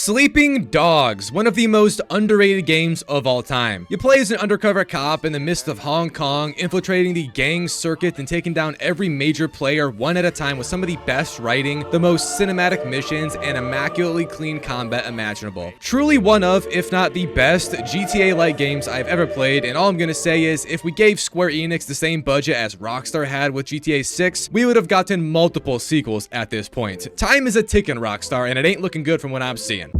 Sleeping Dogs, one of the most underrated games of all time. You play as an undercover cop in the midst of Hong Kong, infiltrating the gang circuit and taking down every major player one at a time with some of the best writing, the most cinematic missions, and immaculately clean combat imaginable. Truly one of, if not the best, GTA-like games I've ever played, and all I'm gonna say is, if we gave Square Enix the same budget as Rockstar had with GTA 6, we would have gotten multiple sequels at this point. Time is a ticking, Rockstar, and it ain't looking good from what I'm seeing.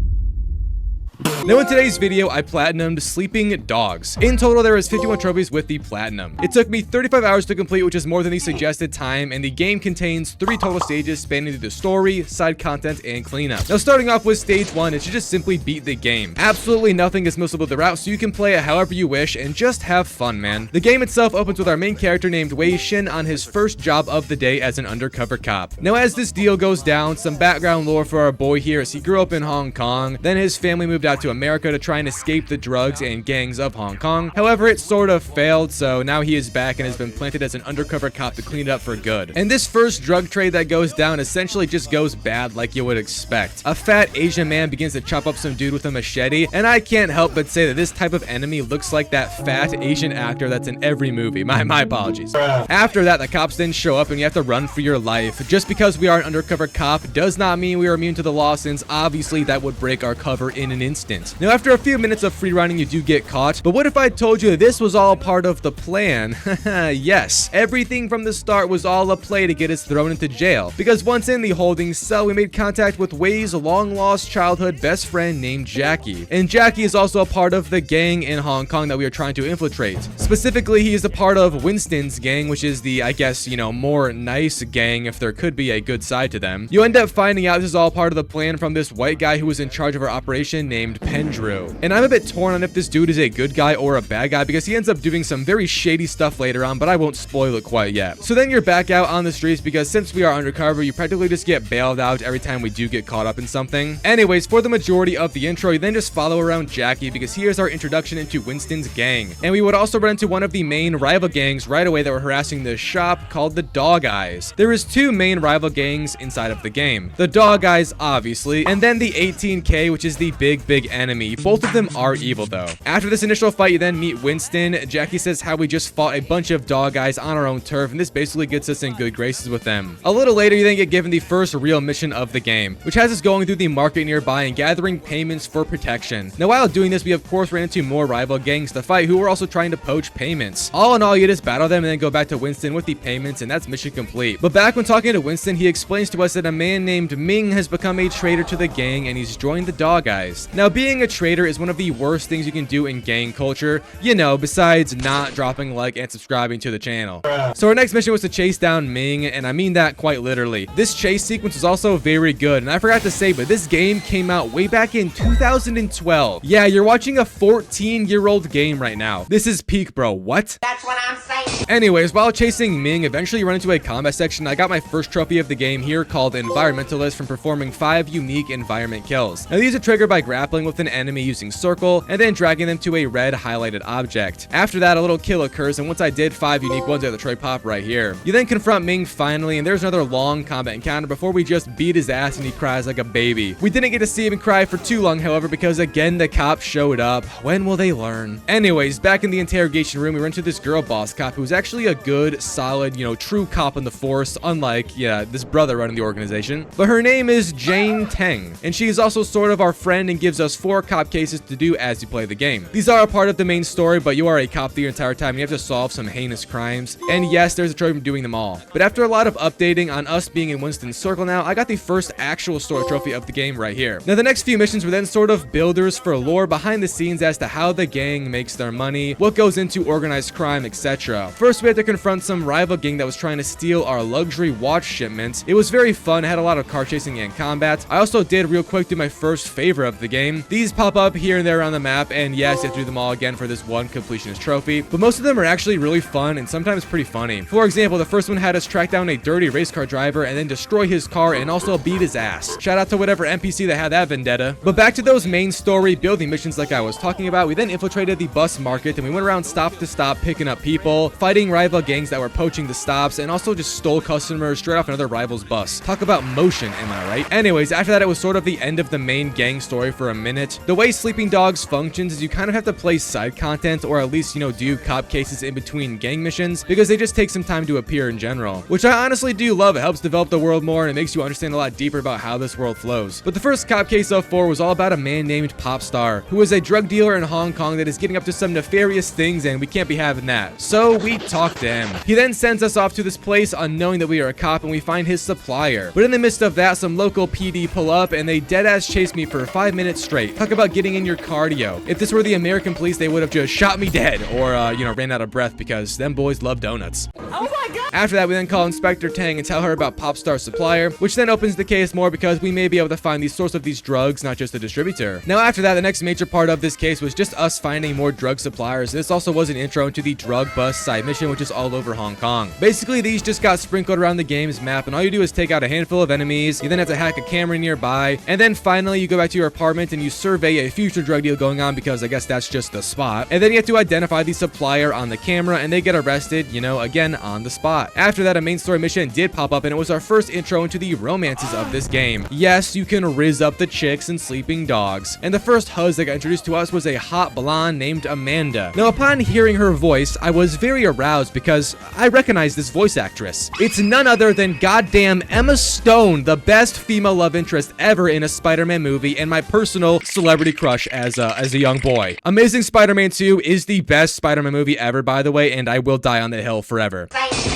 Now in today's video, I platinumed Sleeping Dogs. In total, there is 51 trophies with the platinum. It took me 35 hours to complete, which is more than the suggested time, and the game contains 3 total stages spanning the story, side content, and cleanup. Now starting off with stage 1, it's just simply beat the game. Absolutely nothing is missable throughout, so you can play it however you wish and just have fun, man. The game itself opens with our main character named Wei Xin on his first job of the day as an undercover cop. Now as this deal goes down, some background lore for our boy here is he grew up in Hong Kong, then his family moved out to America to try and escape the drugs and gangs of Hong Kong. However, it sort of failed, so now he is back and has been planted as an undercover cop to clean it up for good. And this first drug trade that goes down essentially just goes bad like you would expect. A fat Asian man begins to chop up some dude with a machete, and I can't help but say that this type of enemy looks like that fat Asian actor that's in every movie. My apologies. After that, the cops then show up and you have to run for your life. Just because we are an undercover cop does not mean we are immune to the law, since obviously that would break our cover in an instant. Now after a few minutes of free running, you do get caught, but what if I told you this was all part of the plan? Yes, everything from the start was all a play to get us thrown into jail, because once in the holding cell, we made contact with Wei's long-lost childhood best friend named Jackie, and Jackie is also a part of the gang in Hong Kong that we are trying to infiltrate. Specifically, he is a part of Winston's gang, which is the, I guess, more nice gang if there could be a good side to them. You end up finding out this is all part of the plan from this white guy who was in charge of our operation named Pendrew. And I'm a bit torn on if this dude is a good guy or a bad guy, because he ends up doing some very shady stuff later on, but I won't spoil it quite yet. So then you're back out on the streets, because since we are undercover, you practically just get bailed out every time we do get caught up in something. Anyways, for the majority of the intro, you then just follow around Jackie, because here's our introduction into Winston's gang. And we would also run into one of the main rival gangs right away that were harassing this shop called the Dog Eyes. There is 2 main rival gangs inside of the game. The Dog Eyes, obviously, and then the 18K, which is the big enemy. Both of them are evil though. After this initial fight, you then meet Winston. Jackie says how we just fought a bunch of Dog Eyes on our own turf, and this basically gets us in good graces with them. A little later, you then get given the first real mission of the game, which has us going through the market nearby and gathering payments for protection. Now while doing this, we of course ran into more rival gangs to fight who were also trying to poach payments. All in all, you just battle them and then go back to Winston with the payments, and that's mission complete. But back when talking to Winston, he explains to us that a man named Ming has become a traitor to the gang and he's joined the Dog Eyes. Now being a traitor is one of the worst things you can do in gang culture, besides not dropping a like and subscribing to the channel. So our next mission was to chase down Ming, and I mean that quite literally. This chase sequence was also very good, and I forgot to say, but this game came out way back in 2012. Yeah, you're watching a 14-year-old game right now. This is peak, bro. What? That's what I'm saying. Anyways, while chasing Ming, eventually you run into a combat section. I got my first trophy of the game here called Environmentalist from performing 5 unique environment kills. Now these are triggered by grappling with an enemy using circle and then dragging them to a red highlighted object. After that, a little kill occurs, and once I did 5 unique ones at the tray pop right here. You then confront Ming finally, and there's another long combat encounter before we just beat his ass and he cries like a baby. We didn't get to see him cry for too long, however, because again the cops showed up. When will they learn? Anyways, back in the interrogation room, we run into this girl boss cop who's actually a good, solid, true cop in the force, unlike, this brother running the organization. But her name is Jane Teng, and she is also sort of our friend and gives us 4 cop cases to do as you play the game. These are a part of the main story, but you are a cop the entire time and you have to solve some heinous crimes. And yes, there's a trophy from doing them all. But after a lot of updating on us being in Winston's circle now, I got the first actual story trophy of the game right here. Now the next few missions were then sort of builders for lore behind the scenes as to how the gang makes their money, what goes into organized crime, etc. First, we had to confront some rival gang that was trying to steal our luxury watch shipment. It was very fun, had a lot of car chasing and combat. I also did real quick do my first favor of the game. These pop up here and there around the map, and yes, you have to do them all again for this one completionist trophy, but most of them are actually really fun and sometimes pretty funny. For example, the first one had us track down a dirty race car driver and then destroy his car and also beat his ass. Shout out to whatever NPC that had that vendetta. But back to those main story building missions like I was talking about, we then infiltrated the bus market and we went around stop to stop picking up people, fighting rival gangs that were poaching the stops, and also just stole customers straight off another rival's bus. Talk about motion, am I right? Anyways, after that, it was sort of the end of the main gang story for a minute. The way Sleeping Dogs functions is you kind of have to play side content, or at least, do cop cases in between gang missions, because they just take some time to appear in general, which I honestly do love. It helps develop the world more, and it makes you understand a lot deeper about how this world flows. But the first cop case of 4 was all about a man named Popstar, who is a drug dealer in Hong Kong that is getting up to some nefarious things, and we can't be having that. So we talk to him. He then sends us off to this place unknowing that we are a cop, and we find his supplier. But in the midst of that, some local PD pull up, and they deadass chase me for 5 minutes straight. Talk about getting in your cardio. If this were the American police, they would have just shot me dead, or ran out of breath, because them boys love donuts. Oh my god! After that, we then call Inspector Tang and tell her about Popstar's supplier, which then opens the case more because we may be able to find the source of these drugs, not just the distributor. Now after that, the next major part of this case was just us finding more drug suppliers. This also was an intro into the drug bust side mission, which is all over Hong Kong. Basically, these just got sprinkled around the game's map, and all you do is take out a handful of enemies. You then have to hack a camera nearby, and then finally you go back to your apartment and you survey a future drug deal going on, because I guess that's just the spot. And then you have to identify the supplier on the camera, and they get arrested, again on the spot. After that, a main story mission did pop up, and it was our first intro into the romances of this game. Yes, you can rizz up the chicks in Sleeping Dogs. And the first huzz that got introduced to us was a hot blonde named Amanda. Now, upon hearing her voice, I was very aroused because I recognize this voice actress. It's none other than goddamn Emma Stone, the best female love interest ever in a Spider-Man movie, and my personal celebrity crush as a young boy. Amazing Spider-Man 2 is the best Spider-Man movie ever, by the way, and I will die on that hill forever.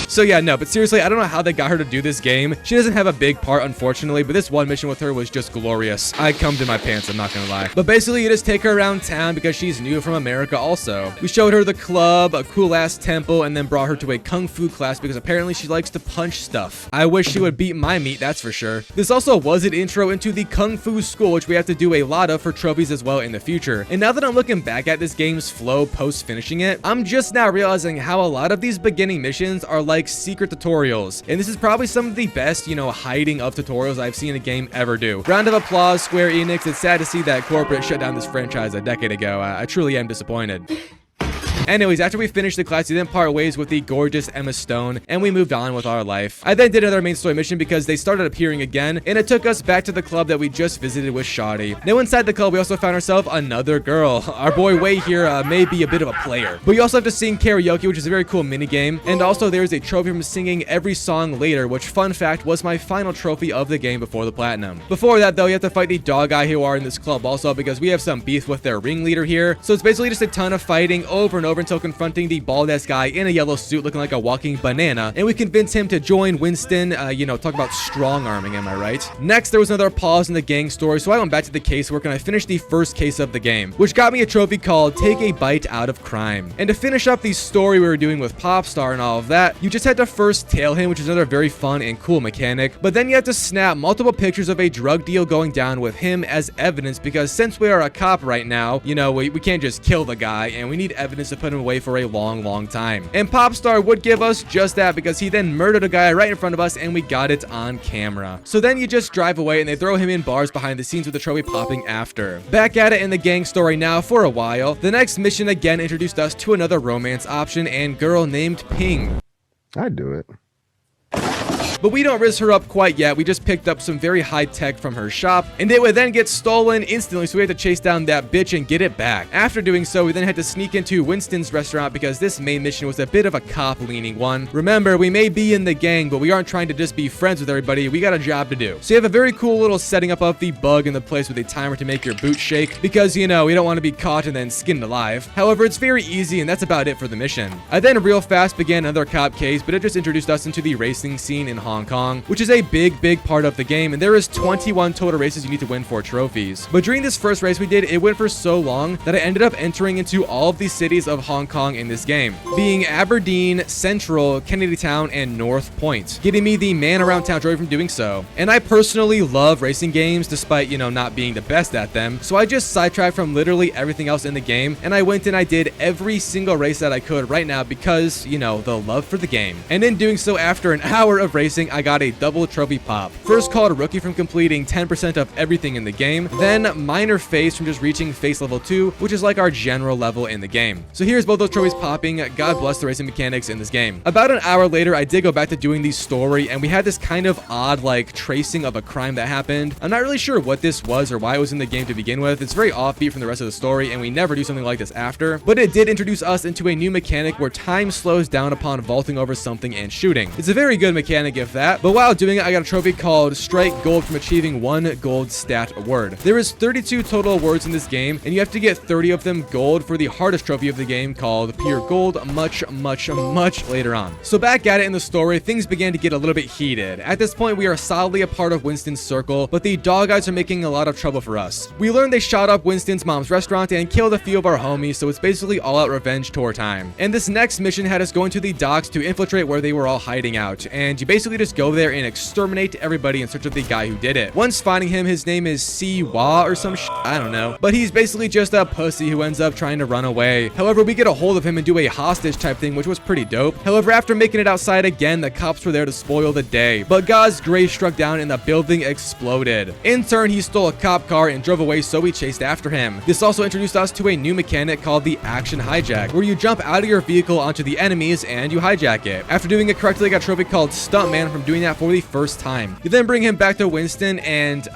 So yeah, no, but seriously, I don't know how they got her to do this game. She doesn't have a big part, unfortunately, but this one mission with her was just glorious. I cummed in my pants, I'm not gonna lie. But basically, you just take her around town because she's new from America also. We showed her the club, a cool-ass temple, and then brought her to a kung fu class because apparently she likes to punch stuff. I wish she would beat my meat, that's for sure. This also was an intro into the kung fu school, which we have to do a lot of for trophies as well in the future. And now that I'm looking back at this game's flow post-finishing it, I'm just now realizing how a lot of these beginning missions are like secret tutorials. And this is probably some of the best, hiding of tutorials I've seen a game ever do. Round of applause, Square Enix. It's sad to see that corporate shut down this franchise a decade ago. I truly am disappointed. Anyways, after we finished the class, we then part ways with the gorgeous Emma Stone, and we moved on with our life. I then did another main story mission because they started appearing again, and it took us back to the club that we just visited with Shawty. Now inside the club, we also found ourselves another girl. Our boy Wei here may be a bit of a player, but you also have to sing karaoke, which is a very cool mini game. And also there's a trophy from singing every song later, which, fun fact, was my final trophy of the game before the platinum. Before that though, you have to fight the dog guy who are in this club also, because we have some beef with their ringleader here. So it's basically just a ton of fighting over and over until confronting the bald-ass guy in a yellow suit looking like a walking banana, and we convince him to join Winston. Talk about strong-arming, am I right? Next, there was another pause in the gang story, so I went back to the casework and I finished the first case of the game, which got me a trophy called Take a Bite Out of Crime. And to finish up the story we were doing with Popstar and all of that, you just had to first tail him, which is another very fun and cool mechanic, but then you have to snap multiple pictures of a drug deal going down with him as evidence, because since we are a cop right now, we can't just kill the guy, and we need evidence to put him away for a long time. And Popstar would give us just that, because he then murdered a guy right in front of us and we got it on camera. So then you just drive away and they throw him in bars behind the scenes with the trophy popping after. Back at it in the gang story now for a while. The next mission again introduced us to another romance option and girl named Ping. I'd do it. But we don't rizz her up quite yet. We just picked up some very high tech from her shop, and it would then get stolen instantly, so we had to chase down that bitch and get it back. After doing so, we then had to sneak into Winston's restaurant because this main mission was a bit of a cop-leaning one. Remember, we may be in the gang, but we aren't trying to just be friends with everybody. We got a job to do. So you have a very cool little setting up of the bug in the place with a timer to make your boot shake, because, we don't want to be caught and then skinned alive. However, it's very easy, and that's about it for the mission. I then real fast began another cop case, but it just introduced us into the racing scene in Hong Kong, which is a big part of the game, and there is 21 total races you need to win for trophies. But during this first race we did, it went for so long that I ended up entering into all of the cities of Hong Kong in this game, being Aberdeen, Central, Kennedy Town, and North Point, getting me the man around town trophy from doing so. And I personally love racing games despite, not being the best at them, so I just sidetracked from literally everything else in the game, and I went and I did every single race that I could right now because, the love for the game. And in doing so, after an hour of racing, racing, I got a double trophy pop. First called Rookie from completing 10% of everything in the game, then Minor Face from just reaching face level 2, which is like our general level in the game. So here's both those trophies popping. God bless the racing mechanics in this game. About an hour later, I did go back to doing the story, and we had this kind of odd like tracing of a crime that happened. I'm not really sure what this was or why it was in the game to begin with. It's very offbeat from the rest of the story, and we never do something like this after, but it did introduce us into a new mechanic where time slows down upon vaulting over something and shooting. It's a very good mechanic if that, but while doing it, I got a trophy called Strike Gold from achieving 1 gold stat award. There is 32 total awards in this game, and you have to get 30 of them gold for the hardest trophy of the game called Pure Gold much later on. So back at it in the story, things began to get a little bit heated. At this point, we are solidly a part of Winston's circle, but the dog guys are making a lot of trouble for us. We learned they shot up Winston's mom's restaurant and killed a few of our homies, so it's basically all-out revenge tour time. And this next mission had us going to the docks to infiltrate where they were all hiding out, and you basically just go there and exterminate everybody in search of the guy who did it. Once finding him, his name is Siwa or some I don't know, but he's basically just a pussy who ends up trying to run away. However, we get a hold of him and do a hostage type thing, which was pretty dope. However, after making it outside again, the cops were there to spoil the day, but God's grace struck down and the building exploded. In turn, he stole a cop car and drove away, so we chased after him. This also introduced us to a new mechanic called the Action Hijack, where you jump out of your vehicle onto the enemies and you hijack it. After doing it correctly, I got a trophy called Stuntman from doing that for the first time. You then bring him back to Winston, and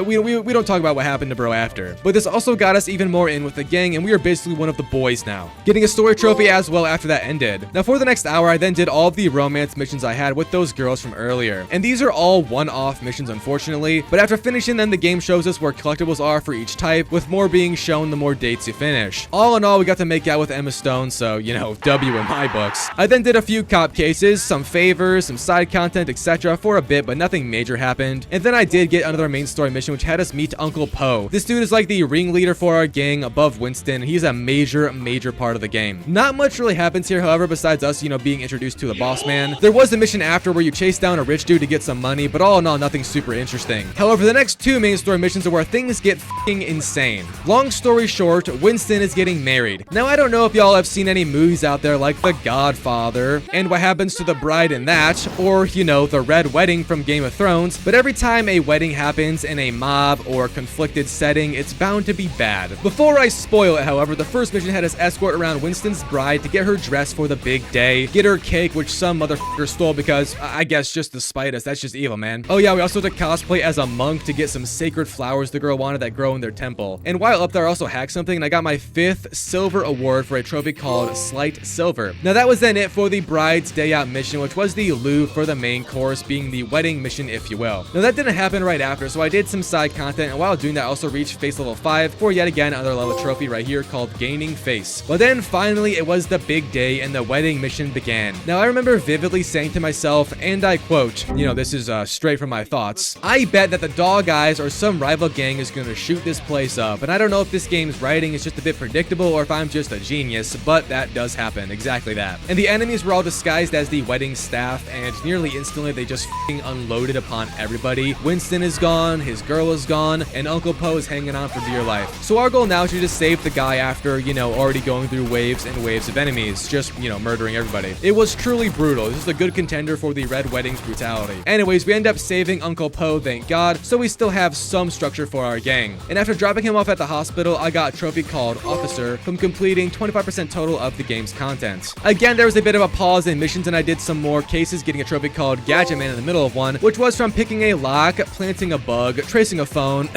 we don't talk about what happened to bro after. But this also got us even more in with the gang, and we are basically one of the boys now. Getting a story trophy as well after that ended. Now for the next hour, I then did all of the romance missions I had with those girls from earlier. And these are all one-off missions, unfortunately. But after finishing them, the game shows us where collectibles are for each type, with more being shown the more dates you finish. All in all, we got to make out with Emma Stone, so, you know, W in my books. I then did a few cop cases, some favors, some side content, etc. for a bit, but nothing major happened. And then I did get another main story mission, which had us meet Uncle Poe. This dude is like the ringleader for our gang above Winston. He's a major part of the game. Not much really happens here, however, besides us, you know, being introduced to the boss man. There was a mission after where you chase down a rich dude to get some money, but all in all, nothing super interesting. However, the next two main story missions are where things get f***ing insane. Long story short, Winston is getting married. Now, I don't know if y'all have seen any movies out there like The Godfather and what happens to the bride in that, or, you know, the Red Wedding from Game of Thrones, but every time a wedding happens in a mob or conflicted setting, it's bound to be bad. Before I spoil it, however, the first mission had us escort around Winston's bride to get her dressed for the big day, get her cake, which some motherfucker stole because, I guess, just to spite us. That's just evil, man. Oh yeah, we also took cosplay as a monk to get some sacred flowers the girl wanted that grow in their temple. And while up there, I also hacked something, and I got my 5th silver award for a trophy called Slight Silver. Now that was then it for the bride's day out mission, which was the Louvre for the main course, being the wedding mission, if you will. Now that didn't happen right after, so I did some side content, and while doing that, I also reached face level 5 for yet again another level trophy right here called Gaining Face. But then finally, it was the big day, and the wedding mission began. Now I remember vividly saying to myself, and I quote, you know, this is straight from my thoughts, I bet that the Dog Eyes or some rival gang is gonna shoot this place up, and I don't know if this game's writing is just a bit predictable or if I'm just a genius, but that does happen, exactly that. And the enemies were all disguised as the wedding staff, and nearly instantly they just f***ing unloaded upon everybody. Winston is gone, his girl is gone, and Uncle Poe is hanging on for dear life. So our goal now is to just save the guy after, you know, already going through waves and waves of enemies, just, you know, murdering everybody. It was truly brutal. This is a good contender for the Red Wedding's brutality. Anyways, we end up saving Uncle Poe, thank God, so we still have some structure for our gang. And after dropping him off at the hospital, I got a trophy called Officer from completing 25% total of the game's content. Again, there was a bit of a pause in missions, and I did some more cases, getting a trophy called Gadget Man in the middle of one, which was from picking a lock, planting a bug, tracing a phone,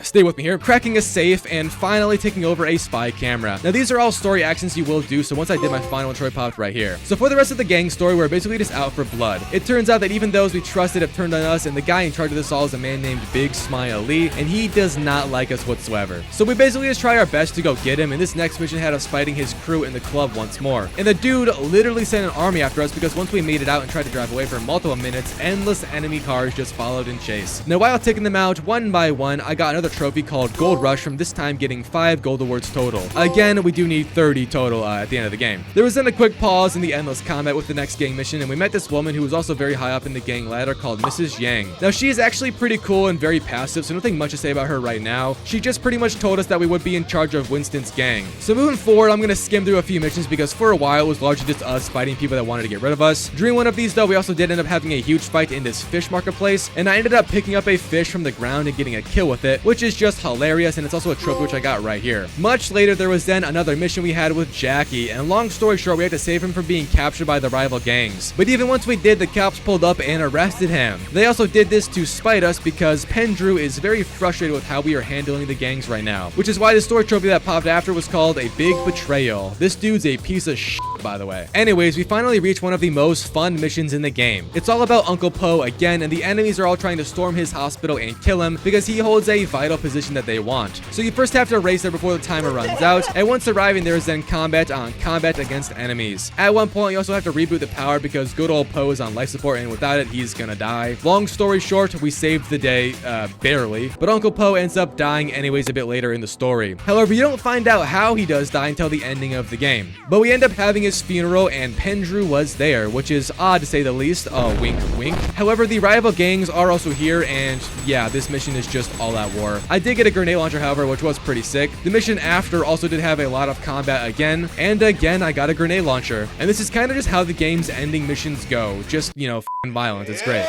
stay with me here, cracking a safe, and finally taking over a spy camera. Now these are all story actions you will do, so once I did my final trophy popped right here. So for the rest of the gang story, we're basically just out for blood. It turns out that even those we trusted have turned on us, and the guy in charge of this all is a man named Big Smile Lee, and he does not like us whatsoever. So we basically just try our best to go get him, and this next mission had us fighting his crew in the club once more. And the dude literally sent an army after us because once we made it out and tried to drive away for multiple minutes, endless enemy cars just followed in chase. Now while taking them out one by one, I got another trophy called Gold Rush from this time getting 5 gold awards total. Again, we do need 30 total at the end of the game. There was then a quick pause in the endless combat with the next gang mission, and we met this woman who was also very high up in the gang ladder called Mrs. Yang. Now she is actually pretty cool and very passive, so nothing much to say about her right now. She just pretty much told us that we would be in charge of Winston's gang. So moving forward, I'm gonna skim through a few missions because for a while it was largely just us fighting people that wanted to get rid of us. During one of these though, we also did end up having a huge fight in this fish marketplace, and I ended up picking up a fish from the ground and getting a kill with it, which is just hilarious, and it's also a trophy which I got right here. Much later, there was then another mission we had with Jackie, and long story short, we had to save him from being captured by the rival gangs. But even once we did, the cops pulled up and arrested him. They also did this to spite us because Pendrew is very frustrated with how we are handling the gangs right now, which is why the story trophy that popped after was called A Big Betrayal. This dude's a piece of shit, by the way. Anyways, we finally reached one of the most fun missions in the game. It's all about Uncle Po again, and the enemies are all trying to storm his hospital and kill him because he holds a vital position that they want. So you first have to race there before the timer runs out, and once arriving, there is then combat on combat against enemies. At one point, you also have to reboot the power because good old Po is on life support, and without it, he's gonna die. Long story short, we saved the day, barely, but Uncle Po ends up dying anyways a bit later in the story. However, you don't find out how he does die until the ending of the game. But we end up having his funeral, and Pendrew was there, which is odd to say the least. Wink, wink. However, the rival gangs are also here, and yeah, this mission is just all out war. I did get a grenade launcher, however, which was pretty sick. The mission after also did have a lot of combat again, and again, I got a grenade launcher. And this is kind of just how the game's ending missions go. Just, you know, f***ing violence. It's great.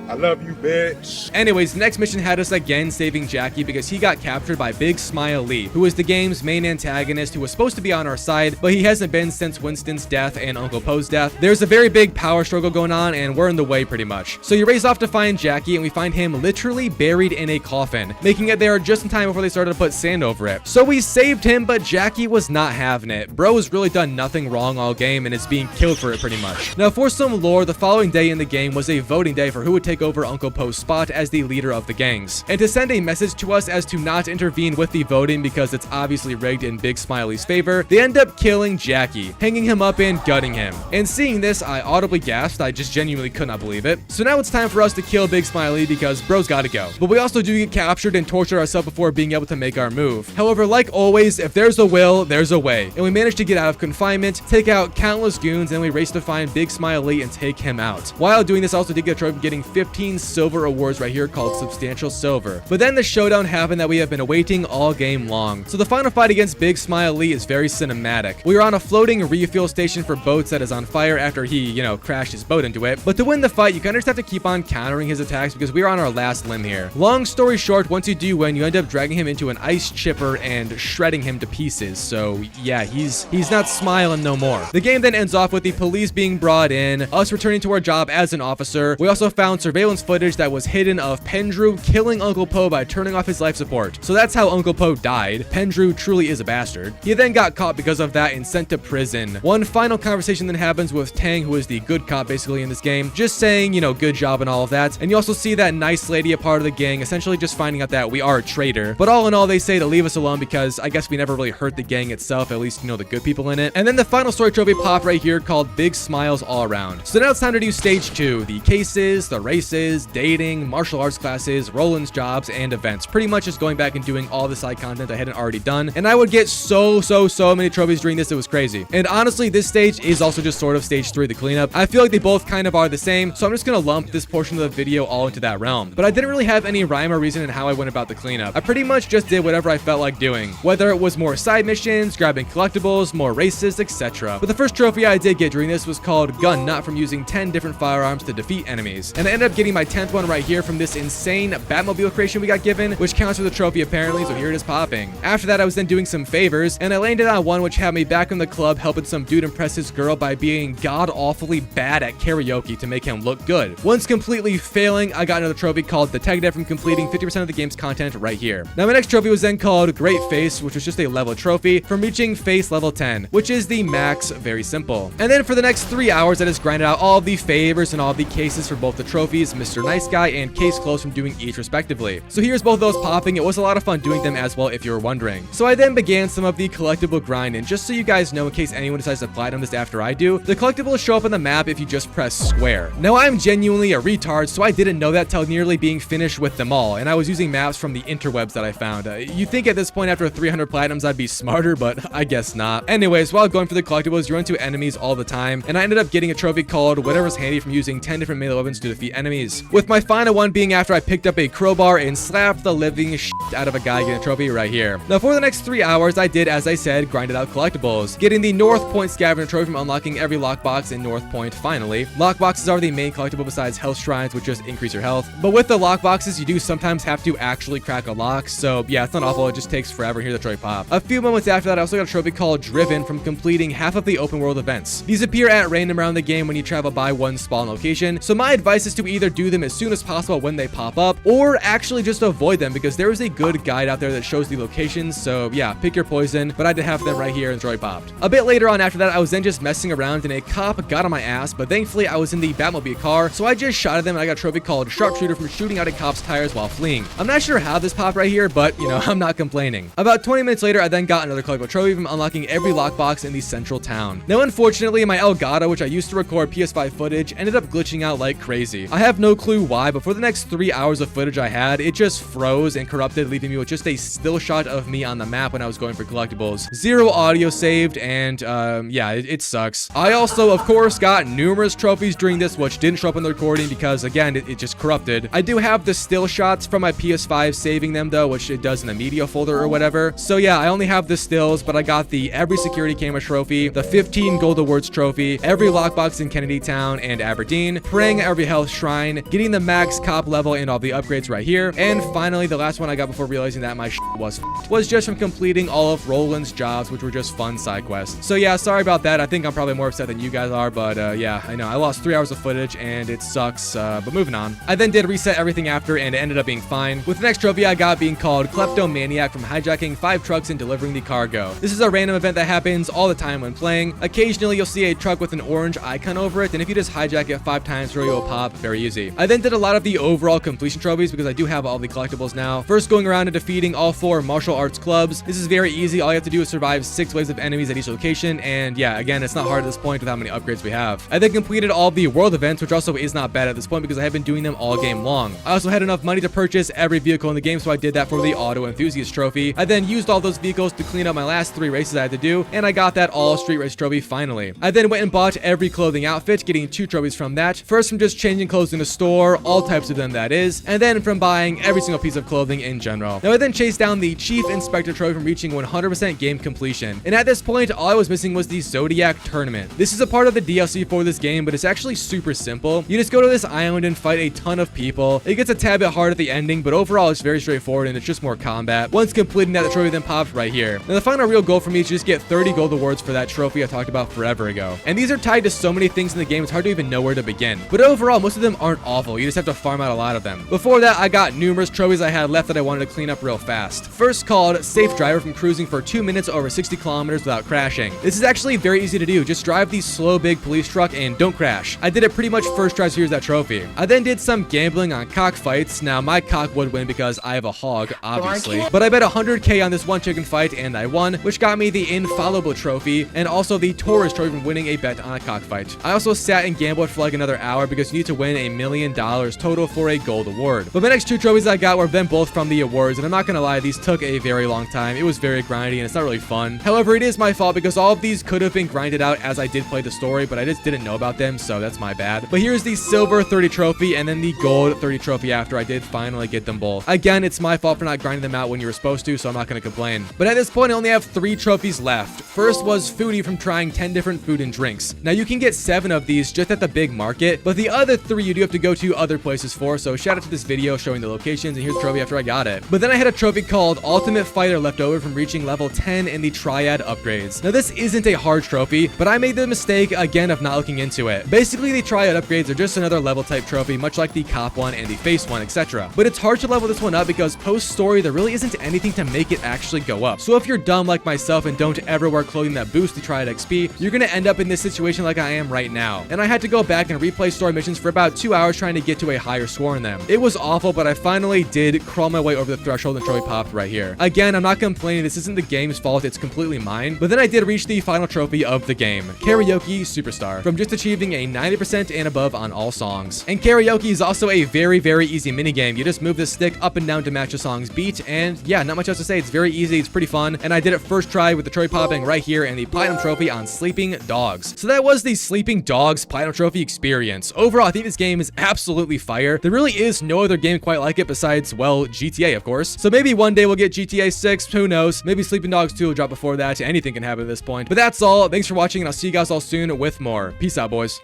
I love you, bitch. Anyways, the next mission had us again saving Jackie because he got captured by Big Smile Lee, who is the game's main antagonist who was supposed to be on our side, but he hasn't been since Winston's death and Uncle Po's death. There's a very big power struggle going on, and we're in the way pretty much. So you race off to find Jackie, and we find him literally buried in a coffin, making it there just in time before they started to put sand over it. So we saved him, but Jackie was not having it. Bro has really done nothing wrong all game and is being killed for it pretty much. Now, for some lore, the following day in the game was a voting day for who would take over Uncle Po's spot as the leader of the gangs, and to send a message to us as to not intervene with the voting because it's obviously rigged in Big Smiley's favor, they end up killing Jackie, hanging him up and gutting him. And seeing this, I audibly gasped. I just genuinely could not believe it. So now it's time for us to kill Big Smiley because bro's gotta go. But we also do get captured and torture ourselves before being able to make our move. However, like always, if there's a will, there's a way. And we managed to get out of confinement, take out countless goons, and we race to find Big Smiley and take him out. While doing this, I also did get a trophy getting 15 silver awards right here called Substantial Silver. But then the showdown happened that we have been awaiting all game long. So the final fight against Big Smile Lee is very cinematic. We are on a floating refuel station for boats that is on fire after he, you know, crashed his boat into it. But to win the fight, you kind of just have to keep on countering his attacks because we are on our last limb here. Long story short, once you do win, you end up dragging him into an ice chipper and shredding him to pieces. So yeah, he's not smiling no more. The game then ends off with the police being brought in, us returning to our job as an officer. We also found surveillance footage that was hidden of Pendrew killing Uncle Po by turning off his life support. So that's how Uncle Po died. Pendrew truly is a bastard. He then got caught because of that and sent to prison. One final conversation then happens with Tang, who is the good cop basically in this game, just saying, you know, good job and all of that. And you also see that nice lady, a part of the gang, essentially just finding out that we are a traitor. But all in all, they say to leave us alone because I guess we never really hurt the gang itself, at least, you know, the good people in it. And then the final story trophy popped right here called Big Smiles All Around. So now it's time to do stage 2, the cases, the races, dating, martial arts classes, Roland's jobs, and events. Pretty much just going back and doing all the side content I hadn't already done. And I would get so many trophies during this, it was crazy. And honestly, this stage is also just sort of stage 3, the cleanup. I feel like they both kind of are the same, so I'm just gonna lump this portion of the video all into that realm. But I didn't really have any rhyme or reason in how I went about the cleanup. I pretty much just did whatever I felt like doing, whether it was more side missions, grabbing collectibles, more races, etc. But the first trophy I did get during this was called Gun Nut from using 10 different firearms to defeat enemies. And I ended up getting my 10th one right here from this insane Batmobile creation we got given, which counts for the trophy apparently, so here it is popping. After that, I was then doing some favors, and I landed on one which had me back in the club helping some dude impress his girl by being god-awfully bad at karaoke to make him look good. Once completely failing, I got another trophy called Detective from completing 50% of the game's content right here. Now my next trophy was then called Great Face, which was just a level trophy from reaching face level 10, which is the max. Very simple. And then for the next 3 hours, I just grinded out all of the favors and all of the cases for both the trophies, Mr. Nice Guy and Case Close from doing each respectively. So here's both those popping. It was a lot of fun doing them as well if you were wondering. So I then began some of the collectible grind, and just so you guys know in case anyone decides to platinum this after I do, the collectibles show up on the map if you just press square. Now I'm genuinely a retard, so I didn't know that till nearly being finished with them all, and I was using maps from the interwebs that I found. You'd think at this point after 300 platinums I'd be smarter, but I guess not. Anyways, while going for the collectibles, you run into enemies all the time, and I ended up getting a trophy called Whatever's Handy from using 10 different melee weapons to defeat enemies. enemies, with my final one being after I picked up a crowbar and slapped the living shit out of a guy getting a trophy right here. Now for the next 3 hours, I did, as I said, grinded out collectibles, getting the North Point scavenger trophy from unlocking every lockbox in North Point finally. Lockboxes are the main collectible besides health shrines, which just increase your health. But with the lockboxes, you do sometimes have to actually crack a lock, so yeah, it's not awful, it just takes forever to hear the trophy pop. A few moments after that, I also got a trophy called Driven from completing half of the open world events. These appear at random around the game when you travel by one spawn location, so my advice is to either do them as soon as possible when they pop up, or actually just avoid them because there is a good guide out there that shows the locations, so yeah, pick your poison, but I did have them right here and the trophy popped. A bit later on after that, I was then just messing around and a cop got on my ass, but thankfully I was in the Batmobile car, so I just shot at them and I got a trophy called Sharpshooter from shooting out a cop's tires while fleeing. I'm not sure how this popped right here, but you know, I'm not complaining. About 20 minutes later, I then got another collectible trophy from unlocking every lockbox in the central town. Now unfortunately, my Elgato, which I used to record PS5 footage, ended up glitching out like crazy. I have no clue why, but for the next 3 hours of footage I had, it just froze and corrupted, leaving me with just a still shot of me on the map when I was going for collectibles. Zero audio saved, and yeah, it sucks. I also, of course, got numerous trophies during this, which didn't show up in the recording because, again, it just corrupted. I do have the still shots from my PS5 saving them, though, which it does in the media folder or whatever. So yeah, I only have the stills, but I got the every security camera trophy, the 15 gold awards trophy, every lockbox in Kennedy Town and Aberdeen, praying at every health shrine, getting the max cop level and all the upgrades right here, and finally, the last one I got before realizing that my shit was just from completing all of Roland's jobs, which were just fun side quests. So yeah, sorry about that. I think I'm probably more upset than you guys are, but yeah, I know I lost 3 hours of footage and it sucks, but moving on. I then did reset everything after and it ended up being fine, with the next trophy I got being called Kleptomaniac from hijacking 5 trucks and delivering the cargo. This is a random event that happens all the time when playing. Occasionally you'll see a truck with an orange icon over it, and if you just hijack it 5 times, it will pop. Very easy. I then did a lot of the overall completion trophies because I do have all the collectibles now. First, going around and defeating all 4 martial arts clubs. This is very easy. All you have to do is survive 6 waves of enemies at each location, and yeah, again, it's not hard at this point with how many upgrades we have. I then completed all the world events, which also is not bad at this point because I have been doing them all game long. I also had enough money to purchase every vehicle in the game, so I did that for the auto enthusiast trophy. I then used all those vehicles to clean up my last 3 races I had to do, and I got that all street race trophy finally. I then went and bought every clothing outfit, getting 2 trophies from that. First from just changing clothes in a store, all types of them that is, and then from buying every single piece of clothing in general. Now I then chased down the Chief Inspector trophy from reaching 100% game completion, and at this point all I was missing was the Zodiac tournament. This is a part of the DLC for this game, but it's actually super simple. You just go to this island and fight a ton of people. It gets a tad bit hard at the ending, but overall it's very straightforward and it's just more combat. Once completing that, the trophy then pops right here. Now the final real goal for me is to just get 30 gold awards for that trophy I talked about forever ago. And these are tied to so many things in the game, it's hard to even know where to begin. But overall, most of them aren't awful. You just have to farm out a lot of them. Before that, I got numerous trophies I had left that I wanted to clean up real fast. First, called Safe Driver from cruising for 2 minutes over 60 kilometers without crashing. This is actually very easy to do. Just drive the slow big police truck and don't crash. I did it pretty much first try, so here's that trophy. I then did some gambling on cockfights. Now my cock would win because I have a hog, obviously, but I bet 100k on this one chicken fight and I won, which got me the infallible trophy and also the tourist trophy from winning a bet on a cockfight. I also sat and gambled for like another hour because you need to win $1 million total for a gold award. But my next 2 trophies I got were then both from the awards, and I'm not gonna lie, these took a very long time. It was very grindy and it's not really fun. However, it is my fault because all of these could have been grinded out as I did play the story, but I just didn't know about them, so that's my bad. But here's the silver 30 trophy and then the gold 30 trophy after I did finally get them both. Again, it's my fault for not grinding them out when you were supposed to, so I'm not gonna complain. But at this point, I only have 3 trophies left. First was Foodie from trying 10 different food and drinks. Now you can get 7 of these just at the big market, but the other 3 you do have to go to other places for, so shout out to this video showing the locations, and here's the trophy after I got it. But then I had a trophy called Ultimate Fighter left over from reaching level 10 in the Triad upgrades. Now this isn't a hard trophy, but I made the mistake again of not looking into it. Basically, the Triad upgrades are just another level type trophy, much like the Cop one and the Face one, etc. But it's hard to level this one up because post-story there really isn't anything to make it actually go up. So if you're dumb like myself and don't ever wear clothing that boosts the Triad XP, you're gonna end up in this situation like I am right now. And I had to go back and replay story missions for about 2 hours trying to get to a higher score in them. It was awful, but I finally did crawl my way over the threshold and trophy popped right here. Again, I'm not complaining, this isn't the game's fault, it's completely mine. But then I did reach the final trophy of the game, Karaoke Superstar, from just achieving a 90% and above on all songs. And karaoke is also a very easy minigame. You just move the stick up and down to match the song's beat, and yeah, not much else to say. It's very easy, it's pretty fun, and I did it first try with the trophy popping right here and the platinum trophy on Sleeping Dogs. So that was the Sleeping Dogs platinum trophy experience. Overall, I think this game game is absolutely fire. There really is no other game quite like it besides, well, GTA, of course. So maybe one day we'll get GTA 6, who knows? Maybe Sleeping Dogs 2 will drop before that. Anything can happen at this point. But that's all. Thanks for watching, and I'll see you guys all soon with more. Peace out, boys.